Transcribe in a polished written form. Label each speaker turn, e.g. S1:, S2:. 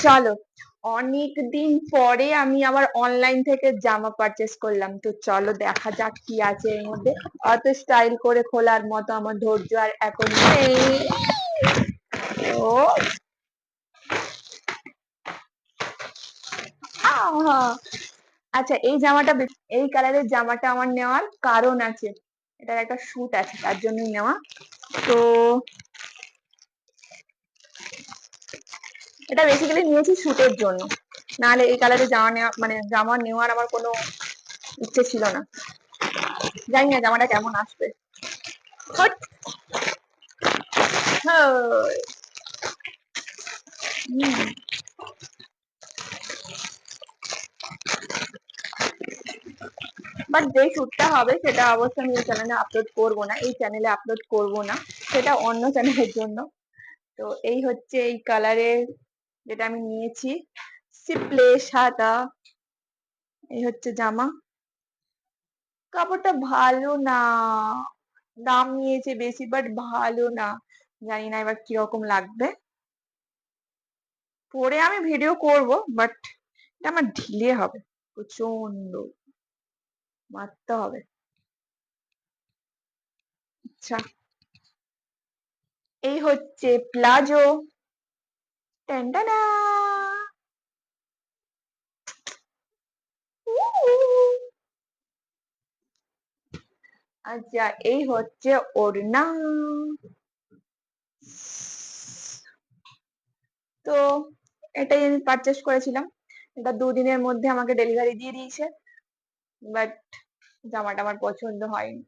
S1: চলো, অনেকদিন পরে আমি আবার অনলাইন থেকে জামা পারচেস করলাম। তো চলো দেখা যাক কি আছে এর মধ্যে। অত স্টাইল করে খোলার মতো আমার ধৈর্য আর এখন নেই। ও আহা! আচ্ছা, এই কালারের জামাটা আমার নেওয়ার কারণ আছে। এটার একটা শুট আছে, তার জন্যই নেওয়া। তো এটা বেসিক্যালি নিয়েছি শুটের জন্য। নাহলে এই কালারের জামা নেওয়া মানে জামা নেওয়ার আমার কোনো ইচ্ছে ছিল না। জানি না জামাটা কেমন আসবে। বাট যে শুটটা হবে সেটা অবশ্যই আমি এই চ্যানেলে আপলোড করবো না, সেটা অন্য চ্যানেলের জন্য। তো এই হচ্ছে এই কালারের যেটা আমি নিয়েছি, সিপ্লে সাদা। এই হচ্ছে জামা। কাপড়টা ভালো না, দাম নিয়েছে বেশি, বাট ভালো না। জানি না এবার কিরকম লাগবে। পরে আমি ভিডিও করব, বাট এটা আমার ঢিলে হবে, প্রচন্ড মারতে হবে। আচ্ছা, এই হচ্ছে প্লাজো। টেনটানা। আচ্ছা, এই হচ্ছে ওড়না। তো এটাই আমি পারচেস করেছিলাম। এটা 2 দিনের মধ্যে আমাকে ডেলিভারি দিয়ে দিয়েছে, বাট জামাটা আমার পছন্দ হয়নি।